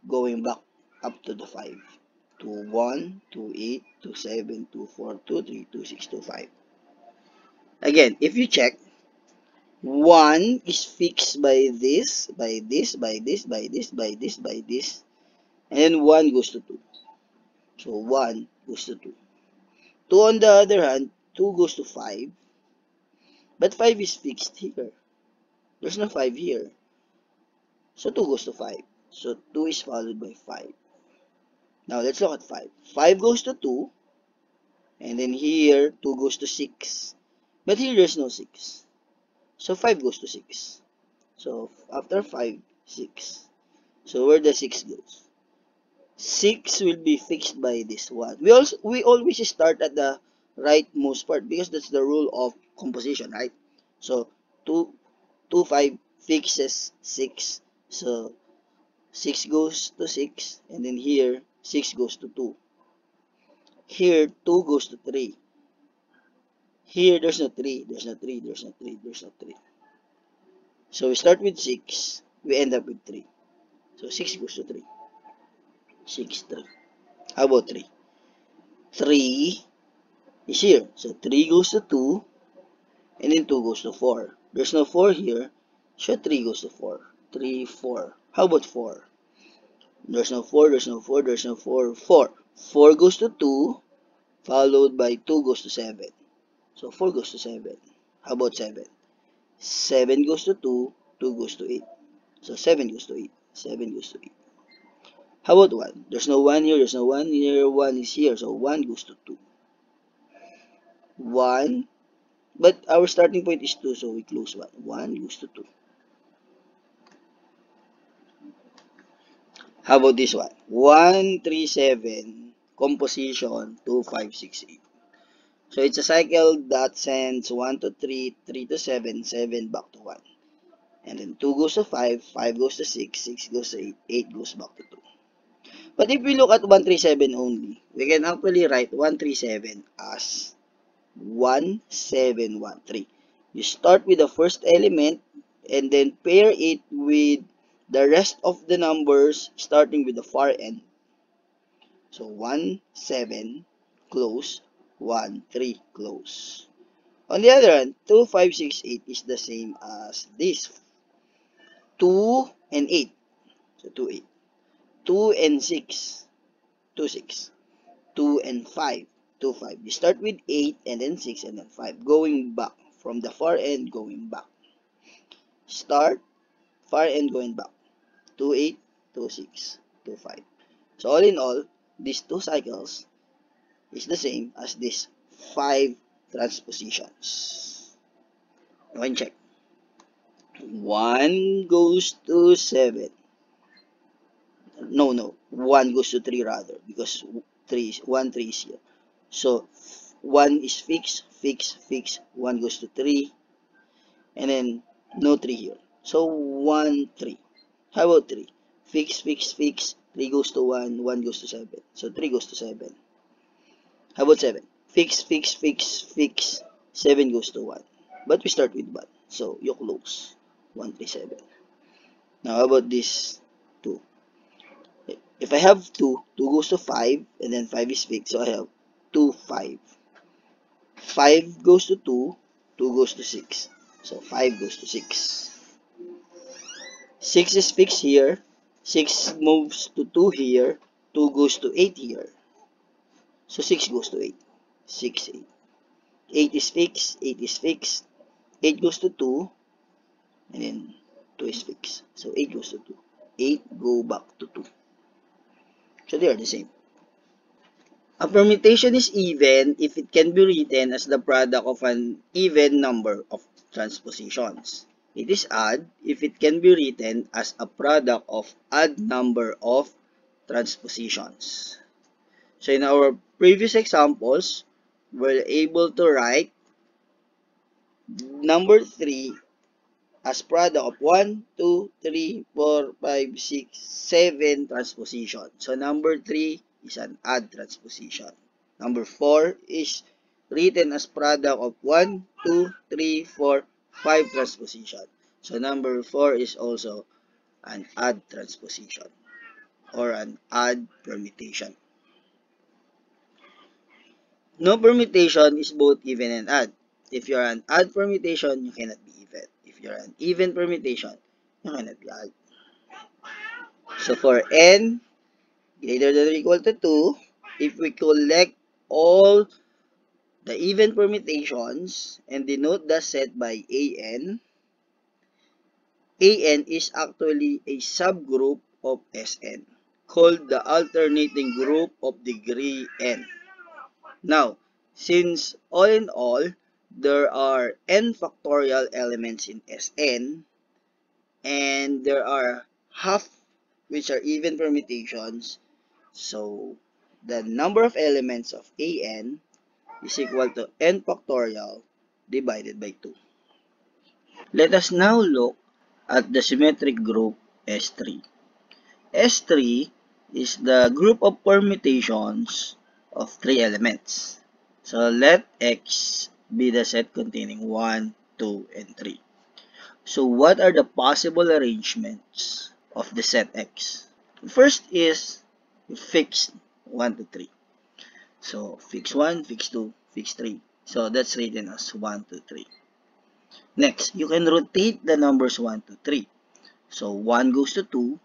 going back up to the 5. 2, 1, 2, 8, 2, 7, 2, 4, 2, 3, 2, 6, 2, 5. Again, if you check, 1 is fixed by this, by this, by this, by this, by this, by this, and then 1 goes to 2. So 1 goes to 2. 2 on the other hand, 2 goes to 5, but 5 is fixed here. There's no 5 here. So 2 goes to 5. So 2 is followed by 5. Now let's look at 5. 5 goes to 2, and then here 2 goes to 6. But here there's no 6. So 5 goes to 6. So after 5, 6. So where the 6 goes? 6 will be fixed by this one. We always start at the rightmost part because that's the rule of composition, right? So 2, 2, 5 fixes 6. So 6 goes to 6, and then here 6 goes to 2. Here 2 goes to 3. Here there's no 3, there's no 3, there's no 3, there's no 3. So we start with 6, we end up with 3. So 6 goes to 3. 6, 3. How about 3? 3 is here. So 3 goes to 2, and then 2 goes to 4. There's no 4 here, so 3 goes to 4. 3, 4. How about 4? There's no 4, there's no 4, there's no 4, 4. 4 goes to 2, followed by 2 goes to 7. So 4 goes to 7. How about 7? 7 goes to 2, 2 goes to 8. So 7 goes to 8. 7 goes to 8. How about 1? There's no 1 here, there's no 1 here, 1 is here, so 1 goes to 2. 1, but our starting point is 2, so we close 1. 1 goes to 2. How about this one? 1, 3, 7, composition 2, 5, 6, 8. So it's a cycle that sends 1 to 3, 3 to 7, 7 back to 1. And then 2 goes to 5, 5 goes to 6, 6 goes to 8, 8 goes back to 2. But if we look at 137 only, we can actually write 137 as 1713. You start with the first element and then pair it with the rest of the numbers starting with the far end. So 1, 7, close, 1, 3, close. On the other hand, 2, 5, 6, 8 is the same as this. 2 and 8. So 2, 8. 2 and 6. 2, 6. 2 and 5. 2, 5. You start with 8 and then 6 and then 5. Going back. From the far end, going back. Start, far end, going back. 2, 8, 2, 6, 2, 5. So all in all, these two cycles is the same as this 5, transpositions. Okay, check. 1 goes to 7. No. 1 goes to 3 rather, because 3 is here. So 1 is fixed. 1 goes to 3. And then no 3 here. So 1, 3. How about 3? Fix. 3 goes to 1, 1 goes to 7. So 3 goes to 7. How about 7? Fix. 7 goes to 1. But we start with 1. So you close. 1, 3, 7. Now how about this 2? If I have 2, 2 goes to 5, and then 5 is fixed. So I have 2, 5. 5 goes to 2, 2 goes to 6. So 5 goes to 6. 6 is fixed here. 6 moves to 2 here. 2 goes to 8 here. So 6 goes to 8. 6, 8. 8 is fixed. 8 goes to 2. And then 2 is fixed. So 8 goes to 2. 8 go back to 2. So they are the same. A permutation is even if it can be written as the product of an even number of transpositions. It is odd if it can be written as a product of odd number of transpositions. So in our previous examples, we're able to write number 3 as product of 1, 2, 3, 4, 5, 6, 7 transposition. So number 3 is an odd transposition. Number 4 is written as product of 1, 2, 3, 4, 5 transposition. So number 4 is also an odd transposition or an odd permutation. No permutation is both even and odd. If you're an odd permutation, you cannot be even. If you're an even permutation, you cannot be odd. So for n greater than or equal to 2, if we collect all the even permutations and denote the set by an is actually a subgroup of Sn called the alternating group of degree n. Now, since all in all, there are n factorial elements in Sn, and there are half which are even permutations, so the number of elements of An is equal to n factorial divided by 2. Let us now look at the symmetric group S3. S3 is the group of permutations of 3 elements. So let X be the set containing 1, 2, and 3. So what are the possible arrangements of the set X? First is you fix 1 to 3. So fix 1, fix 2, fix 3. So that's written as 1, 2, 3. Next, you can rotate the numbers 1 to 3. So 1 goes to 2,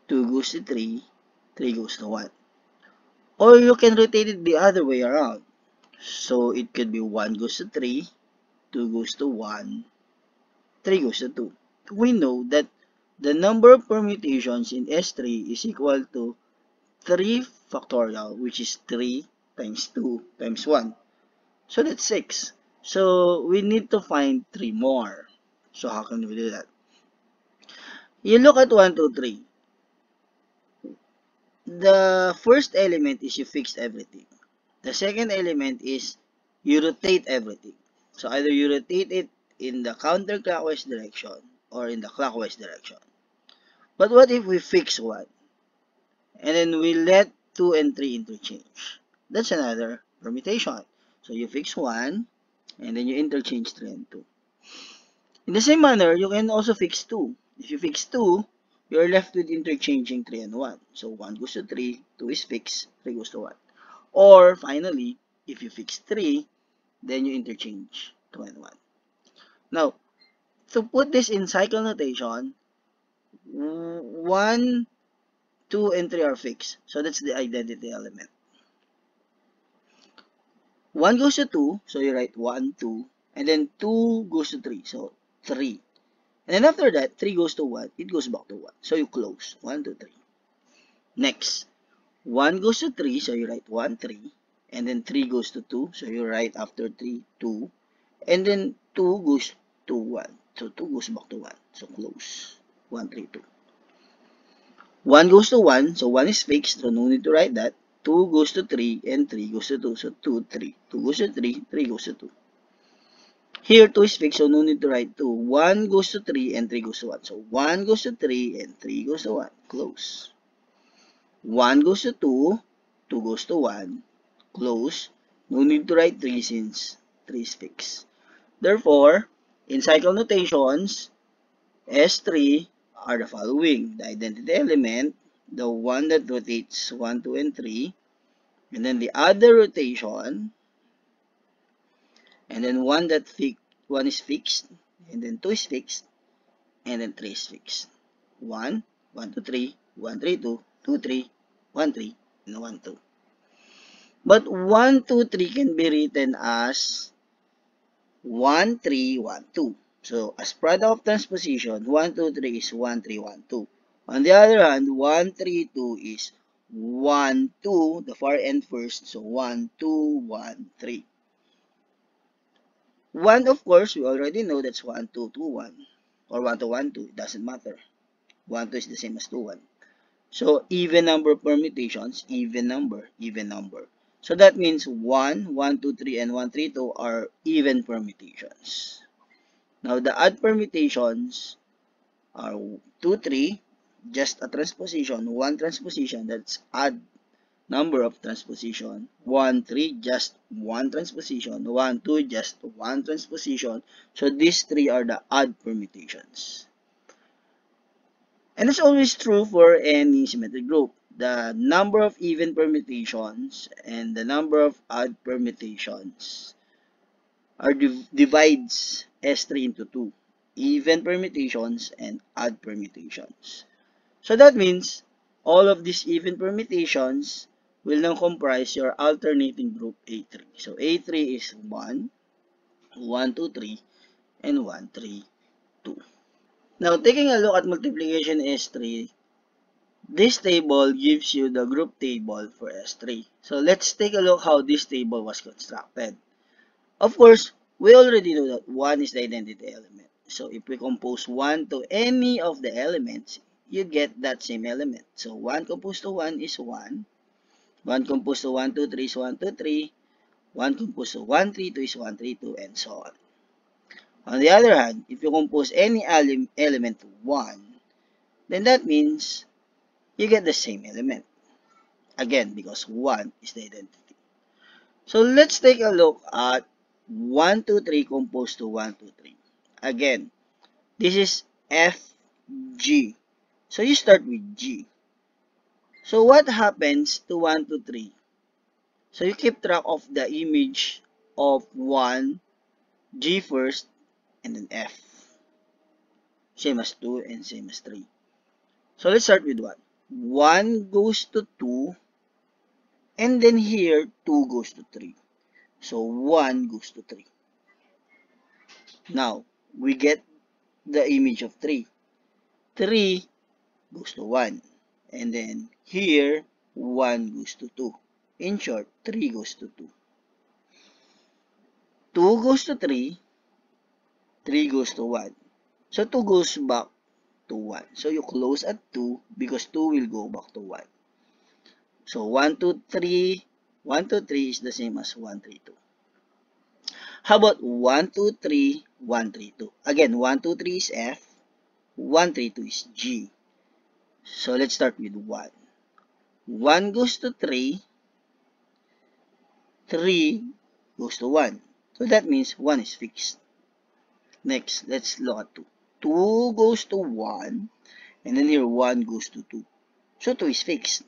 2 goes to 3, 3 goes to 1. Or you can rotate it the other way around. So it could be 1 goes to 3, 2 goes to 1, 3 goes to 2. We know that the number of permutations in S3 is equal to 3 factorial, which is 3 times 2 times 1. So that's 6. So we need to find 3 more. So how can we do that? You look at 1, 2, 3. The first element is you fix everything. The second element is you rotate everything. So either you rotate it in the counterclockwise direction or in the clockwise direction. But what if we fix 1 and then we let 2 and 3 interchange? That's another permutation. So you fix 1 and then you interchange 3 and 2. In the same manner, you can also fix 2. If you fix 2, you're left with interchanging 3 and 1. So 1 goes to 3, 2 is fixed, 3 goes to 1. Or finally, if you fix 3, then you interchange 2 and 1. Now, to put this in cycle notation, 1, 2, and 3 are fixed. So that's the identity element. 1 goes to 2, so you write 1, 2, and then 2 goes to 3, so 3. And then after that, 3 goes to 1, it goes back to 1. So you close, 1, 2, 3. Next, 1 goes to 3, so you write 1, 3, and then 3 goes to 2. So you write after 3, 2. And then 2 goes to 1. So 2 goes back to 1. So close. 1, 3, 2. 1 goes to 1. So 1 is fixed. So no need to write that. 2 goes to 3 and 3 goes to 2. So 2, 3. 2 goes to 3, 3 goes to 2. Here 2 is fixed. So no need to write 2. 1 goes to 3 and 3 goes to 1. So 1 goes to 3 and 3 goes to 1. Close. 1 goes to 2. 2 goes to 1. Close. No need to write 3 since 3 is fixed. Therefore, in cycle notations, S3 are the following. The identity element, the one that rotates 1, 2, and 3, and then the other rotation, and then one is fixed, and then 2 is fixed, and then 3 is fixed. 1, 1, 2, 3, 1, 3, 2, 2, 3, 1, 3, and 1, 2. But 1, 2, 3 can be written as 1, 3, 1, 2. So, as product of transposition, 1, 2, 3 is 1, 3, 1, 2. On the other hand, 1, 3, 2 is 1, 2, the far end first. So, 1, 2, 1, 3. 1, of course, we already know that's 1, 2, 2, 1. Or 1, 2, 1, 2. It doesn't matter. 1, 2 is the same as 2, 1. So, even number permutations, even number, even number. So, that means 1, 1, 2, 3, and 1, 3, 2 are even permutations. Now, the odd permutations are 2, 3, just a transposition, 1 transposition, that's odd number of transposition. 1, 3, just 1 transposition. 1, 2, just 1 transposition. So, these 3 are the odd permutations. And it's always true for any symmetric group. The number of even permutations and the number of odd permutations divides S3 into 2. Even permutations and odd permutations. So that means all of these even permutations will now comprise your alternating group A3. So A3 is 1, 1, 2, 3, and 1, 3, 2. Now, taking a look at multiplication S3, this table gives you the group table for S3. So, let's take a look how this table was constructed. Of course, we already know that 1 is the identity element. So, if we compose 1 to any of the elements, you get that same element. So, 1 composed to 1 is 1. 1 composed to 1, 2, 3 is 1, 2, 3. 1 composed to 1, 3, 2 is 1, 3, 2, and so on. On the other hand, if you compose any element to 1, then that means you get the same element. Again, because 1 is the identity. So let's take a look at 1, 2, 3 composed to 1, 2, 3. Again, this is FG. So you start with G. So what happens to 1, 2, 3? So you keep track of the image of 1, G first, and then F. Same as 2 and same as 3. So let's start with 1. 1 goes to 2, and then here 2 goes to 3. So 1 goes to 3. Now, we get the image of 3. 3 goes to 1. And then here 1 goes to 2. In short, 3 goes to 2. 2 goes to 3. 3 goes to 1. So 2 goes back to 1. So you close at 2 because 2 will go back to 1. So 1, 2, 3. 1, 2, 3 is the same as 1, 3, 2. How about 1, 2, 3, 1, 3, 2? Again, 1, 2, 3 is F. 1, 3, 2 is G. So let's start with 1. 1 goes to 3. 3 goes to 1. So that means 1 is fixed. Next, let's look at 2. 2 goes to 1. And then here 1 goes to 2. So 2 is fixed.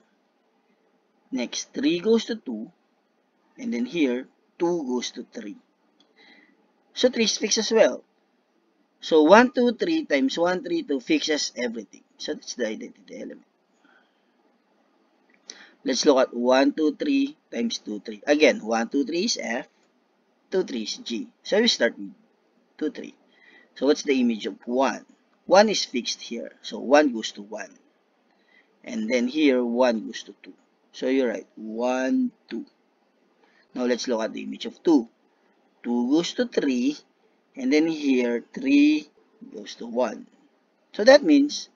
Next, 3 goes to 2. And then here 2 goes to 3. So 3 is fixed as well. So 1, 2, 3 times 1, 3, 2 fixes everything. So that's the identity element. Let's look at 1, 2, 3 times 2, 3. Again, 1, 2, 3 is F. 2, 3 is G. So we start with 2, 3. So what's the image of 1? 1 is fixed here. So 1 goes to 1. And then here 1 goes to 2. So you write 1, 2. Now let's look at the image of 2. 2 goes to 3, and then here 3 goes to 1. So that means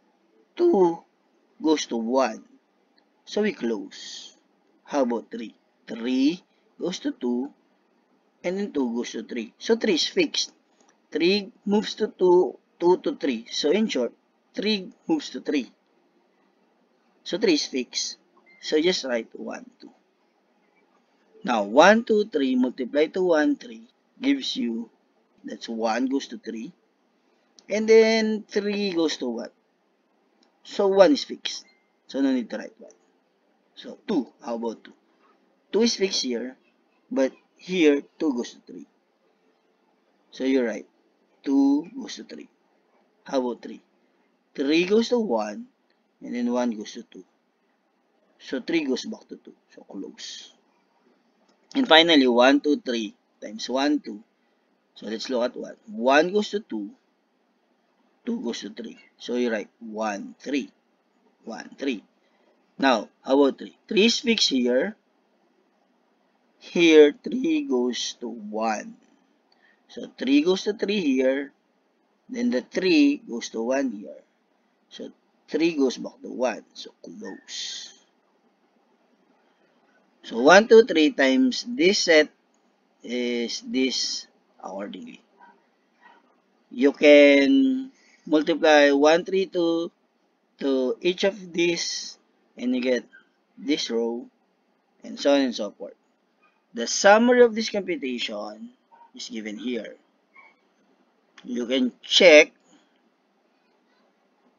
2 goes to 1. So we close. How about 3? 3 goes to 2, and then 2 goes to 3. So 3 is fixed. 3 moves to 2, 2 to 3. So in short, 3 moves to 3. So 3 is fixed. So just write 1, 2. Now 1, 2, 3 multiply to 1, 3 gives you, that's 1 goes to 3. And then 3 goes to 1. So 1 is fixed. So no need to write 1. So 2, how about 2? 2 is fixed here, but here 2 goes to 3. So you're right. 2 goes to 3. How about 3? 3 goes to 1, and then 1 goes to 2. So 3 goes back to 2. So close. And finally, 1, 2, 3 times 1, 2. So let's look at 1. 1 goes to 2. 2 goes to 3. So you write 1, 3. 1, 3. Now, how about 3? 3 is fixed here. Here, 3 goes to 1. So 3 goes to 3 here. Then the 3 goes to 1 here. So 3 goes back to 1. So close. So 1, 2, 3 times this set is this accordingly. You can multiply 1, 3, 2 to each of these, and you get this row, and so on and so forth. The summary of this computation is given here. You can check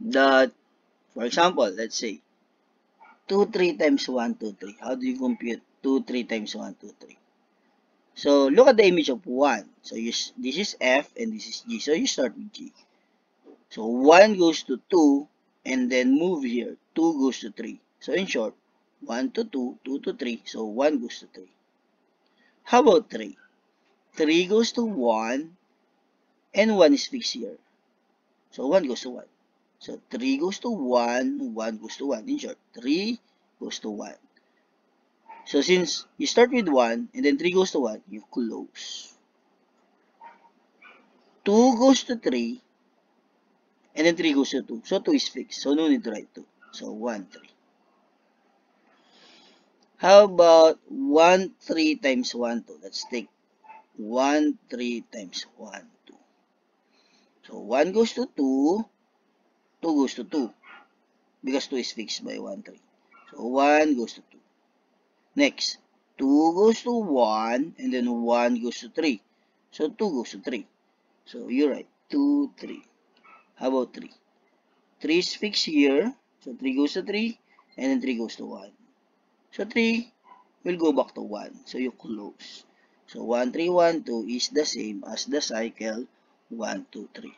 that, for example, let's say 2, 3 times 1, 2, 3. How do you compute 2, 3 times 1, 2, 3? So look at the image of 1. So this is F and this is G. So you start with G. So 1 goes to 2 and then move here. 2 goes to 3. So in short, 1 to 2, 2 to 3. So 1 goes to 3. How about 3? 3 goes to 1 and 1 is fixed here. So 1 goes to 1. So 3 goes to 1, 1 goes to 1. In short, 3 goes to 1. So since you start with 1 and then 3 goes to 1, you close. 2 goes to 3 and then 3 goes to 2. So 2 is fixed. So no need to write 2. So 1, 3. How about 1, 3 times 1, 2? Let's take 1, 3 times 1, 2. So 1 goes to 2, 2 goes to 2. Because 2 is fixed by 1, 3. So 1 goes to 2. Next, 2 goes to 1, and then 1 goes to 3. So 2 goes to 3. So you write 2, 3. How about 3? 3 is fixed here. So 3 goes to 3, and then 3 goes to 1. So 3 will go back to 1. So you close. So 1, 3, 1, 2 is the same as the cycle 1, 2, 3.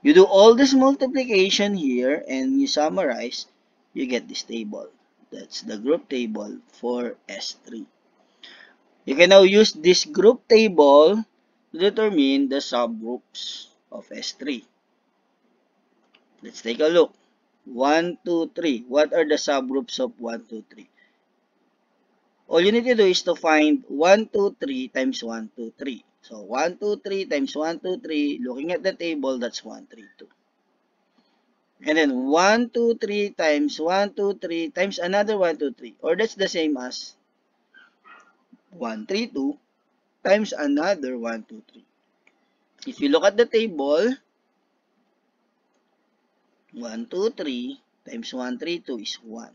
You do all this multiplication here, and you summarize, you get this table. That's the group table for S3. You can now use this group table to determine the subgroups of S3. Let's take a look. 1, 2, 3. What are the subgroups of 1, 2, 3? All you need to do is to find 1, 2, 3 times 1, 2, 3. So 1, 2, 3 times 1, 2, 3. Looking at the table, that's 1, 3, 2. And then 1, 2, 3 times 1, 2, 3 times another 1, 2, 3. Or that's the same as 1, 3, 2 times another 1, 2, 3. If you look at the table, 1, 2, 3 times 1, 3, 2 is 1.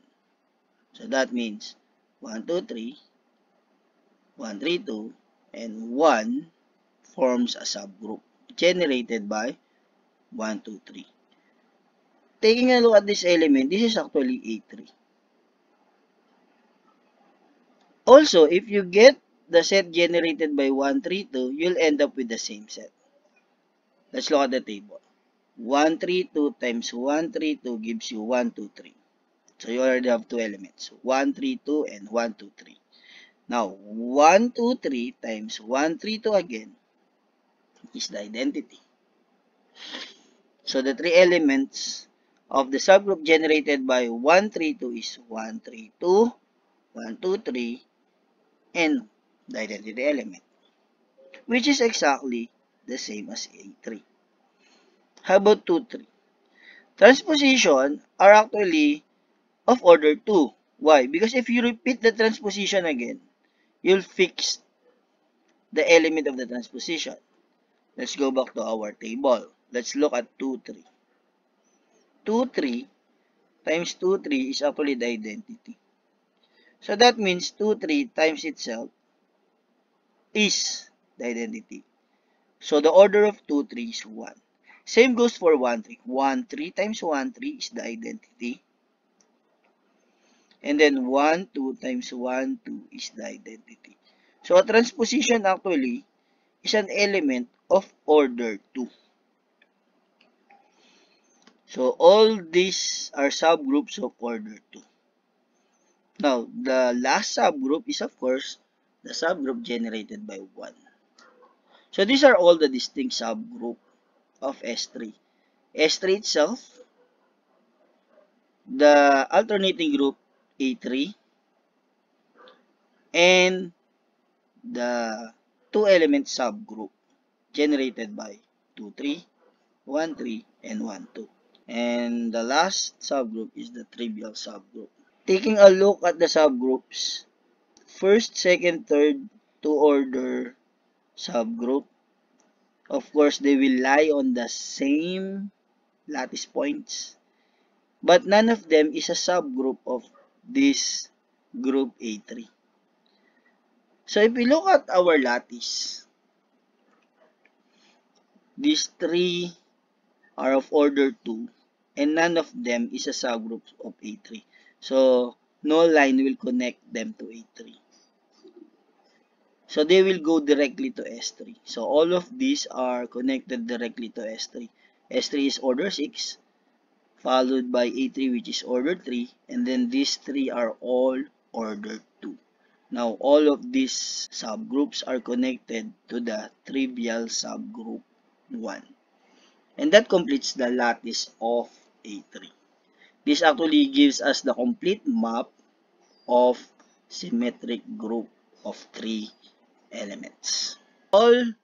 So that means 1, 2, 3, 1, 3, 2, and 1 forms a subgroup generated by 1, 2, 3. Taking a look at this element, this is actually A3. Also, if you get the set generated by 1, 3, 2, you'll end up with the same set. Let's look at the table. 1, 3, 2 times 1, 3, 2 gives you 1, 2, 3. So you already have two elements. 1, 3, 2 and 1, 2, 3. Now, 1, 2, 3 times 1, 3, 2 again is the identity. So the three elements of the subgroup generated by 1, 3, 2 is 1, 3, 2, 1, 2, 3, and the identity element, which is exactly the same as A3. How about 2, 3? Transposition are actually of order 2. Why? Because if you repeat the transposition again, you'll fix the element of the transposition. Let's go back to our table. Let's look at 2, 3. 2, 3 times 2, 3 is actually the identity. So that means 2, 3 times itself is the identity. So the order of 2, 3 is 1. Same goes for 1, 3. 1, 3 times 1, 3 is the identity. And then 1, 2 times 1, 2 is the identity. So a transposition actually is an element of order 2. So all these are subgroups of order 2. Now, the last subgroup is of course the subgroup generated by 1. So these are all the distinct subgroup of S3. S3 itself, the alternating group A3, and the two-element subgroup generated by 2, 3, 1, 3, and 1, 2. And the last subgroup is the trivial subgroup. Taking a look at the subgroups, first, second, third, two-order subgroup, of course, they will lie on the same lattice points, but none of them is a subgroup of this group A3. So if we look at our lattice, these three are of order 2, and none of them is a subgroup of A3. So no line will connect them to A3. So they will go directly to S3. So all of these are connected directly to S3. S3 is order 6, followed by A3 which is order 3, and then these three are all order 2. Now all of these subgroups are connected to the trivial subgroup 1. And that completes the lattice of A3. This actually gives us the complete map of symmetric group of 3 elements. All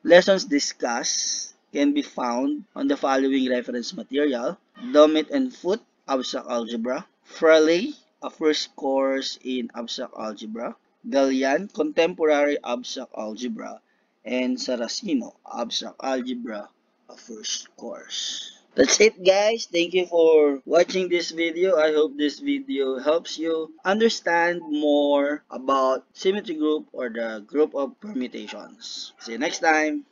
lessons discussed can be found on the following reference material: Dummett and Foote, Abstract Algebra; Fraley, a first course in Abstract Algebra; Gallian, Contemporary Abstract Algebra; and Saracino, Abstract Algebra, a first course. That's it, guys. Thank you for watching this video. I hope this video helps you understand more about symmetry group or the group of permutations. See you next time.